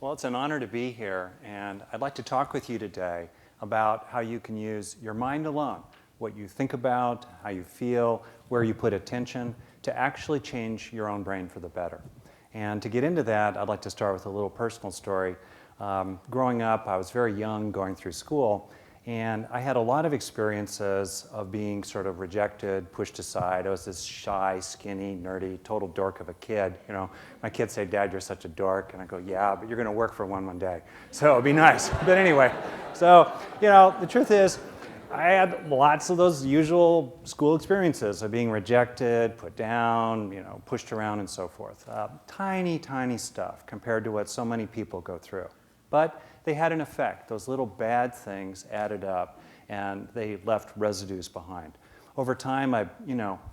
Well, it's an honor to be here, and I'd like to talk with you today about how you can use your mind alone, what you think about, how you feel, where you put attention, to actually change your own brain for the better. And to get into that, I'd like to start with a little personal story. Growing up, I was very young, going through school, and I had a lot of experiences of being sort of rejected, pushed aside. I was this shy, skinny, nerdy, total dork of a kid. You know, my kids say, "Dad, you're such a dork." And I go, "Yeah, but you're going to work for one day." So it'd be nice. But anyway, so, you know, the truth is, I had lots of those usual school experiences of being rejected, put down, you know, pushed around and so forth. Tiny, tiny stuff compared to what so many people go through. But they had an effect. Those little bad things added up, and they left residues behind. Over time, I,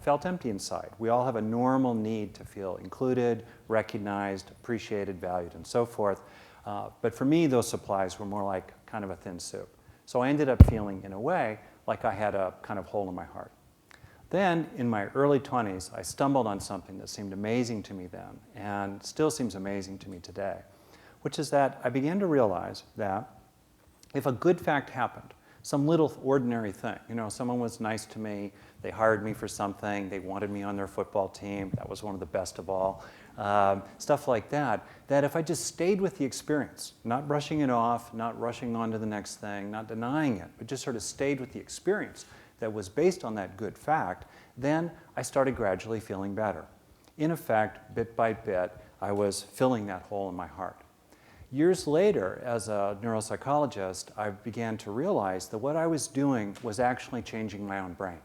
felt empty inside. We all have a normal need to feel included, recognized, appreciated, valued, and so forth. But for me, those supplies were more like kind of a thin soup. So I ended up feeling, in a way, like I had a kind of hole in my heart. Then, in my early 20s, I stumbled on something that seemed amazing to me then, and still seems amazing to me today, which is that I began to realize that if a good fact happened, some little ordinary thing, someone was nice to me, they hired me for something, they wanted me on their football team, that was one of the best of all, stuff like that, that if I just stayed with the experience, not brushing it off, not rushing on to the next thing, not denying it, but just sort of stayed with the experience that was based on that good fact, then I started gradually feeling better. In effect, bit by bit, I was filling that hole in my heart. Years later, as a neuropsychologist, I began to realize that what I was doing was actually changing my own brain.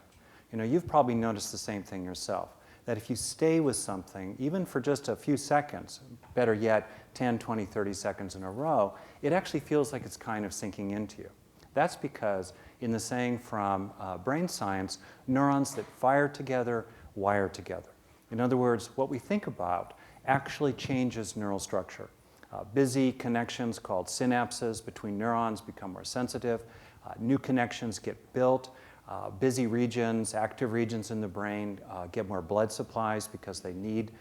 You've probably noticed the same thing yourself, that if you stay with something, even for just a few seconds, better yet, 10, 20, 30 seconds in a row, it actually feels like it's kind of sinking into you. That's because, in the saying from brain science, neurons that fire together wire together. In other words, what we think about actually changes neural structure. Busy connections called synapses between neurons become more sensitive. New connections get built. Busy regions, active regions in the brain get more blood supplies because they need,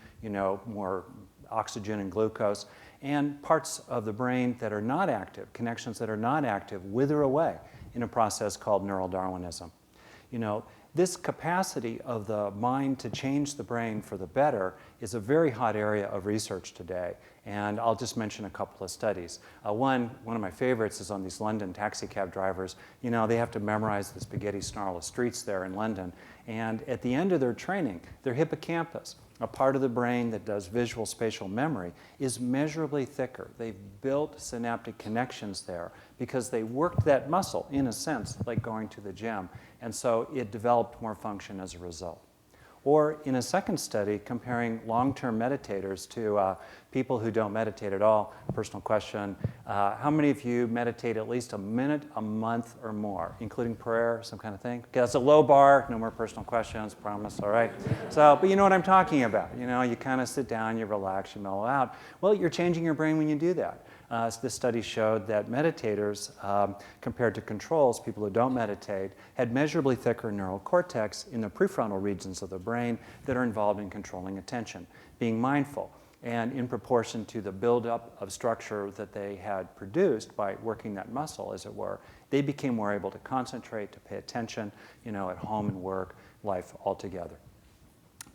more oxygen and glucose. And parts of the brain that are not active, connections that are not active, wither away in a process called neural Darwinism. This capacity of the mind to change the brain for the better is a very hot area of research today. And I'll just mention a couple of studies. One of my favorites is on these London taxi cab drivers. They have to memorize the spaghetti snarl of streets there in London. And at the end of their training, their hippocampus, a part of the brain that does visual spatial memory, is measurably thicker. They've built synaptic connections there because they worked that muscle, in a sense, like going to the gym. And so it developed more function as a result. Or in a second study, comparing long-term meditators to people who don't meditate at all, personal question, how many of you meditate at least a minute a month or more, including prayer, some kind of thing? Okay, that's a low bar, no more personal questions, promise, all right? So, but you know what I'm talking about. You kind of sit down, you relax, you mellow out. Well, you're changing your brain when you do that. This study showed that meditators, compared to controls, people who don't meditate, had measurably thicker neural cortex in the prefrontal regions of the brain that are involved in controlling attention, being mindful, and in proportion to the buildup of structure that they had produced by working that muscle, as it were, they became more able to concentrate, to pay attention, at home and work, life altogether.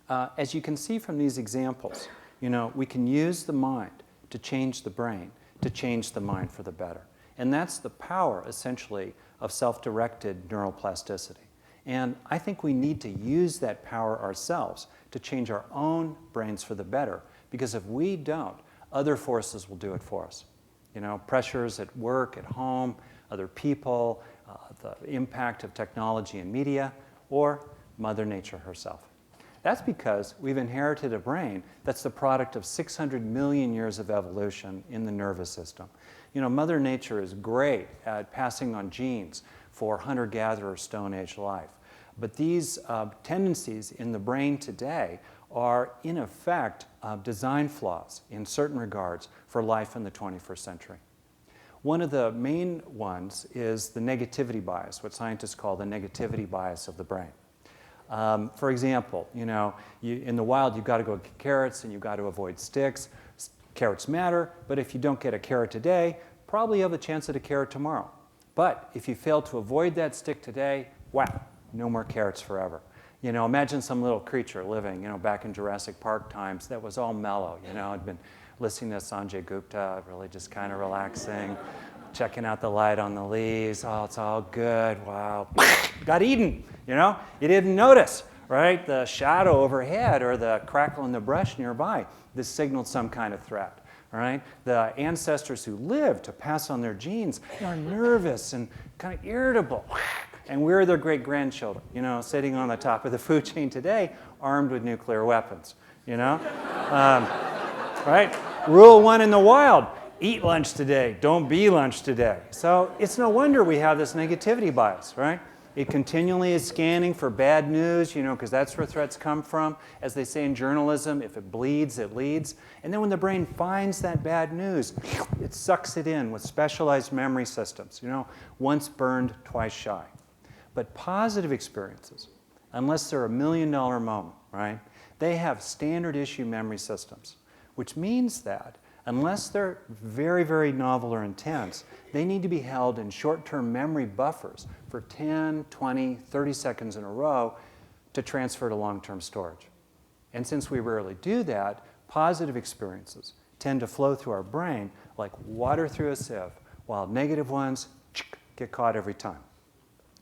As you can see from these examples, we can use the mind to change the brain, to change the mind for the better. And that's the power, essentially, of self-directed neuroplasticity. And I think we need to use that power ourselves to change our own brains for the better, because if we don't, other forces will do it for us. Pressures at work, at home, other people, the impact of technology and media, or Mother Nature herself. That's because we've inherited a brain that's the product of 600 million years of evolution in the nervous system. Mother Nature is great at passing on genes for hunter-gatherer Stone Age life. But these tendencies in the brain today are, in effect, design flaws in certain regards for life in the 21st century. One of the main ones is the negativity bias, what scientists call the negativity bias of the brain. For example, in the wild, you've got to go get carrots and you've got to avoid sticks. Carrots matter, but if you don't get a carrot today, probably you have a chance at a carrot tomorrow. But if you fail to avoid that stick today, wow, no more carrots forever. You know, imagine some little creature living, you know, back in Jurassic Park times that was all mellow, you know, had been listening to Sanjay Gupta, really just kind of relaxing, checking out the light on the leaves. Oh, it's all good. Wow. Got eaten, you know? You didn't notice, right? The shadow overhead or the crackle in the brush nearby. This signaled some kind of threat, all right? The ancestors who lived to pass on their genes are nervous and kind of irritable. And we're their great-grandchildren, you know, sitting on the top of the food chain today, armed with nuclear weapons, you know? Right? Rule 1 in the wild, eat lunch today, don't be lunch today. So it's no wonder we have this negativity bias, right? It continually is scanning for bad news, you know, because that's where threats come from. As they say in journalism, if it bleeds, it leads. And then when the brain finds that bad news, it sucks it in with specialized memory systems, you know, once burned, twice shy. But positive experiences, unless they're a $1 million moment, right, they have standard issue memory systems, which means that unless they're very, very novel or intense, they need to be held in short-term memory buffers for 10, 20, 30 seconds in a row to transfer to long-term storage. And since we rarely do that, positive experiences tend to flow through our brain like water through a sieve, while negative ones get caught every time.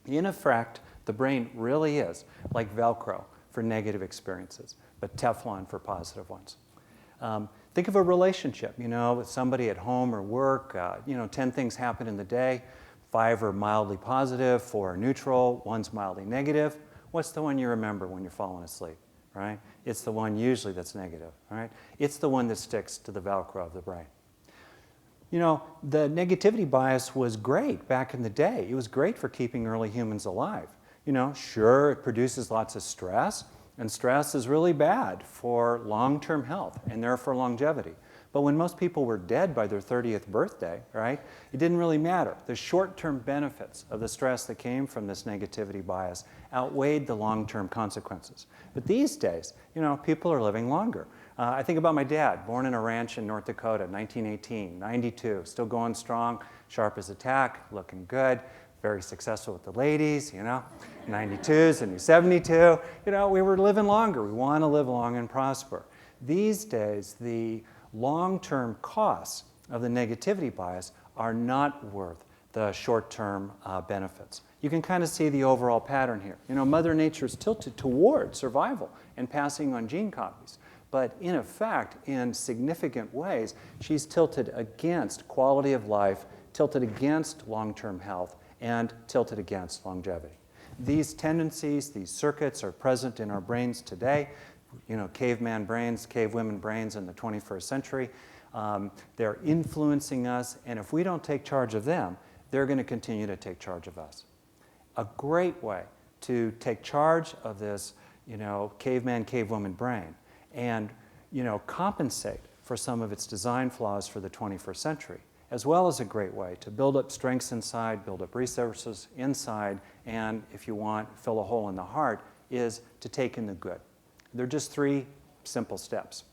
In effect, the brain really is like Velcro for negative experiences, but Teflon for positive ones. Think of a relationship, you know, with somebody at home or work. 10 things happen in the day. 5 are mildly positive, 4 are neutral, 1's mildly negative. What's the one you remember when you're falling asleep, right? It's the one usually that's negative, right? It's the one that sticks to the Velcro of the brain. You know, the negativity bias was great back in the day. It was great for keeping early humans alive. You know, sure, it produces lots of stress, and stress is really bad for long-term health and therefore longevity. But when most people were dead by their 30th birthday, right, it didn't really matter. The short-term benefits of the stress that came from this negativity bias outweighed the long-term consequences. But these days, you know, people are living longer. I think about my dad, born in a ranch in North Dakota, 1918, 92, still going strong, sharp as a tack, looking good, very successful with the ladies, you know, 92s and he's 72. You know, we were living longer. We want to live long and prosper. These days, the long-term costs of the negativity bias are not worth the short-term benefits. You can kind of see the overall pattern here. You know, Mother Nature is tilted toward survival and passing on gene copies. But in effect, in significant ways, she's tilted against quality of life, tilted against long-term health, and tilted against longevity. These tendencies, these circuits are present in our brains today. You know, caveman brains, cave women brains in the 21st century. They're influencing us, and if we don't take charge of them, they're going to continue to take charge of us. A great way to take charge of this, you know, caveman, cave woman brain and, you know, compensate for some of its design flaws for the 21st century, as well as a great way to build up strengths inside, build up resources inside, and if you want, fill a hole in the heart, is to take in the good. They're just 3 simple steps.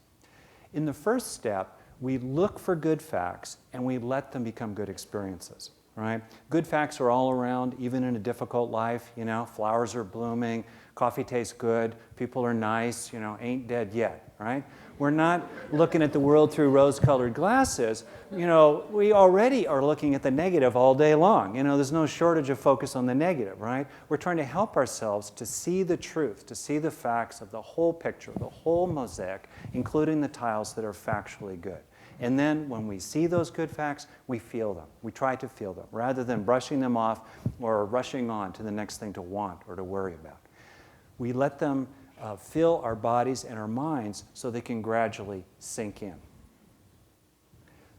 In the first step, we look for good facts and we let them become good experiences, right? Good facts are all around, even in a difficult life, you know, flowers are blooming, coffee tastes good, people are nice, you know, ain't dead yet, right? We're not looking at the world through rose-colored glasses. You know, we already are looking at the negative all day long. You know, there's no shortage of focus on the negative, right? We're trying to help ourselves to see the truth, to see the facts of the whole picture, the whole mosaic, including the tiles that are factually good. And then when we see those good facts, we feel them. We try to feel them, rather than brushing them off or rushing on to the next thing to want or to worry about. We let them fill our bodies and our minds so they can gradually sink in.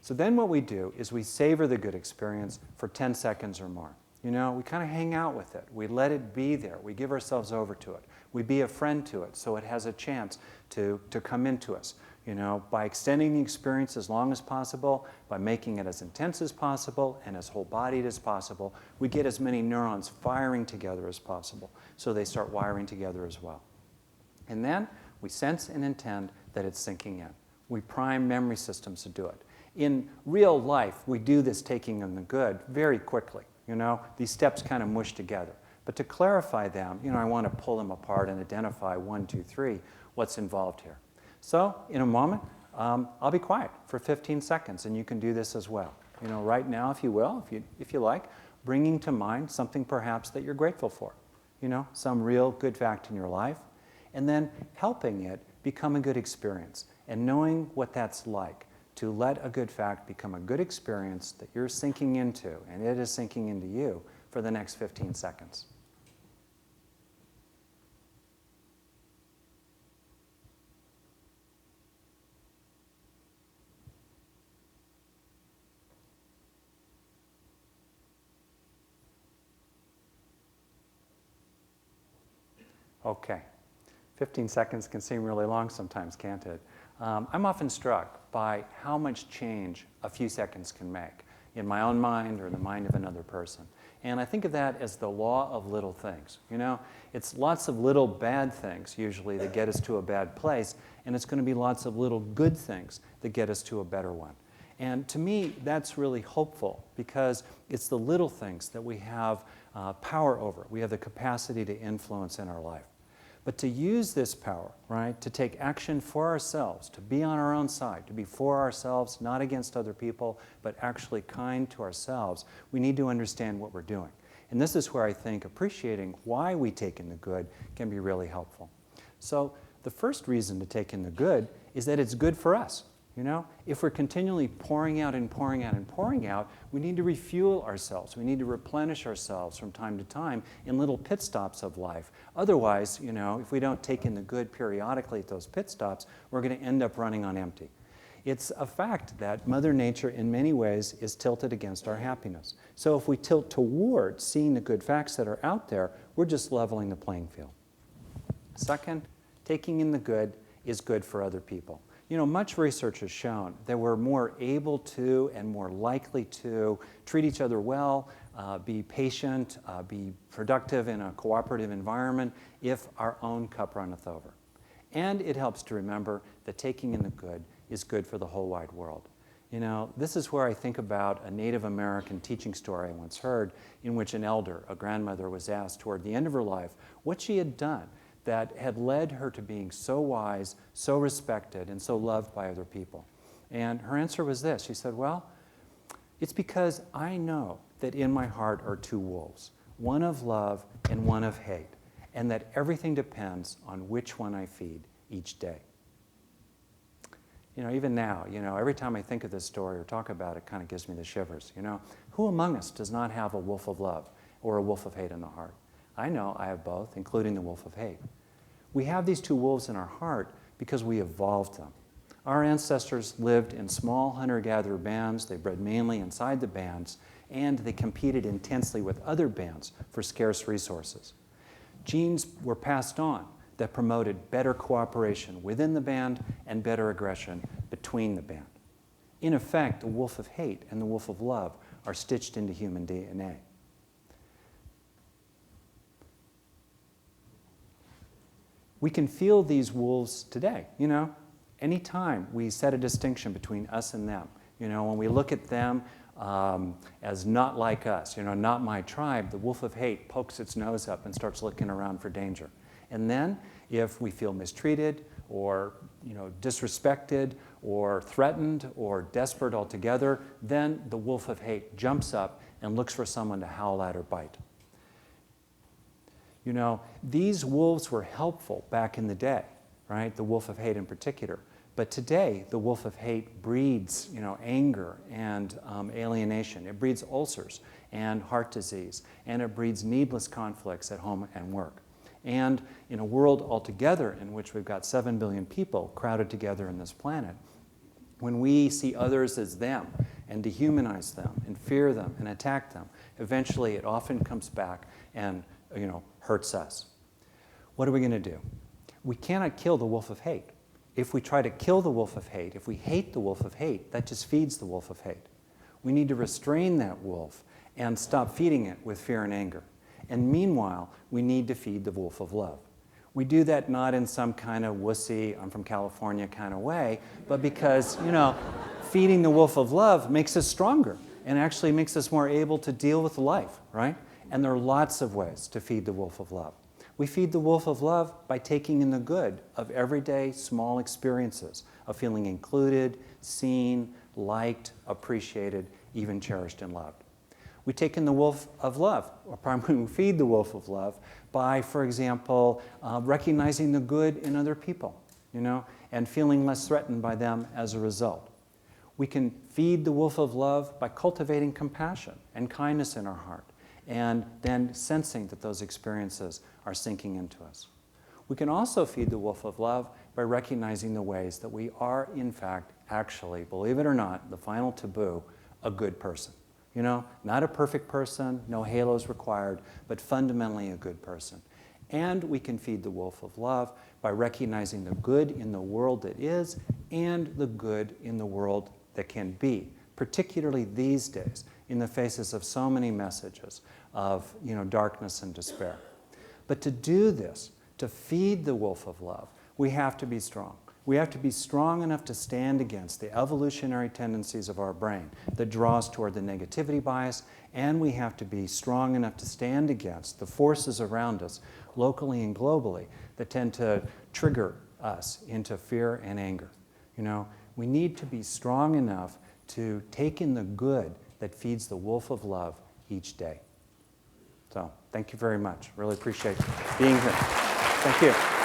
So then what we do is we savor the good experience for 10 seconds or more. You know, we kind of hang out with it. We let it be there. We give ourselves over to it. We be a friend to it so it has a chance to come into us. You know, by extending the experience as long as possible, by making it as intense as possible and as whole-bodied as possible, we get as many neurons firing together as possible, so they start wiring together as well. And then we sense and intend that it's sinking in. We prime memory systems to do it. In real life, we do this taking in the good very quickly. These steps kind of mush together. But to clarify them, I want to pull them apart and identify 1, 2, 3, what's involved here. So in a moment, I'll be quiet for 15 seconds, and you can do this as well. Right now, if you will, if you like, bringing to mind something perhaps that you're grateful for. Some real good fact in your life, and then helping it become a good experience, and knowing what that's like to let a good fact become a good experience that you're sinking into, and it is sinking into you for the next 15 seconds. Okay. 15 seconds can seem really long sometimes, can't it? I'm often struck by how much change a few seconds can make in my own mind or the mind of another person. And I think of that as the law of little things. It's lots of little bad things usually that get us to a bad place, and it's going to be lots of little good things that get us to a better one. And to me, that's really hopeful because it's the little things that we have power over. We have the capacity to influence in our life. But to use this power, right, to take action for ourselves, to be on our own side, to be for ourselves, not against other people, but actually kind to ourselves, we need to understand what we're doing. And this is where I think appreciating why we take in the good can be really helpful. So the first reason to take in the good is that it's good for us. If we're continually pouring out and pouring out and pouring out, we need to refuel ourselves. We need to replenish ourselves from time to time in little pit stops of life. Otherwise, if we don't take in the good periodically at those pit stops, we're going to end up running on empty. It's a fact that Mother Nature, in many ways, is tilted against our happiness. So if we tilt towards seeing the good facts that are out there, we're just leveling the playing field. Second, taking in the good is good for other people. Much research has shown that we're more able to and more likely to treat each other well, be patient, be productive in a cooperative environment if our own cup runneth over. And it helps to remember that taking in the good is good for the whole wide world. This is where I think about a Native American teaching story I once heard in which an elder, a grandmother, was asked toward the end of her life what she had done that had led her to being so wise, so respected, and so loved by other people. And her answer was this. She said, well, it's because I know that in my heart are two wolves, one of love and one of hate, and that everything depends on which one I feed each day. Even now, every time I think of this story or talk about it, it kind of gives me the shivers. Who among us does not have a wolf of love or a wolf of hate in the heart? I know I have both, including the wolf of hate. We have these two wolves in our heart because we evolved them. Our ancestors lived in small hunter-gatherer bands. They bred mainly inside the bands, and they competed intensely with other bands for scarce resources. Genes were passed on that promoted better cooperation within the band and better aggression between the band. In effect, the wolf of hate and the wolf of love are stitched into human DNA. We can feel these wolves today, Anytime we set a distinction between us and them, when we look at them as not like us, not my tribe, the wolf of hate pokes its nose up and starts looking around for danger. And then if we feel mistreated or disrespected or threatened or desperate altogether, then the wolf of hate jumps up and looks for someone to howl at or bite. These wolves were helpful back in the day, right? The wolf of hate in particular. But today, the wolf of hate breeds, anger and alienation. It breeds ulcers and heart disease, and it breeds needless conflicts at home and work. And in a world altogether in which we've got 7 billion people crowded together on this planet, when we see others as them and dehumanize them and fear them and attack them, eventually it often comes back and hurts us. What are we going to do? We cannot kill the wolf of hate. If we try to kill the wolf of hate, if we hate the wolf of hate, that just feeds the wolf of hate. We need to restrain that wolf and stop feeding it with fear and anger. And meanwhile, we need to feed the wolf of love. We do that not in some kind of wussy, I'm from California kind of way, but because, you know, feeding the wolf of love makes us stronger and actually makes us more able to deal with life, right? And there are lots of ways to feed the wolf of love. We feed the wolf of love by taking in the good of everyday small experiences of feeling included, seen, liked, appreciated, even cherished and loved. We take in the wolf of love, or primarily we feed the wolf of love by, for example, recognizing the good in other people, you know, and feeling less threatened by them as a result. We can feed the wolf of love by cultivating compassion and kindness in our heart, and then sensing that those experiences are sinking into us. We can also feed the wolf of love by recognizing the ways that we are, in fact, actually, believe it or not, the final taboo, a good person. You know, not a perfect person, no halos required, but fundamentally a good person. And we can feed the wolf of love by recognizing the good in the world that is and the good in the world that can be, particularly these days, in the faces of so many messages of, you know, darkness and despair. But to do this, to feed the wolf of love, we have to be strong. We have to be strong enough to stand against the evolutionary tendencies of our brain that draw us toward the negativity bias, and we have to be strong enough to stand against the forces around us, locally and globally, that tend to trigger us into fear and anger. You know, we need to be strong enough to take in the good that feeds the wolf of love each day. So, thank you very much. Really appreciate being here. Thank you.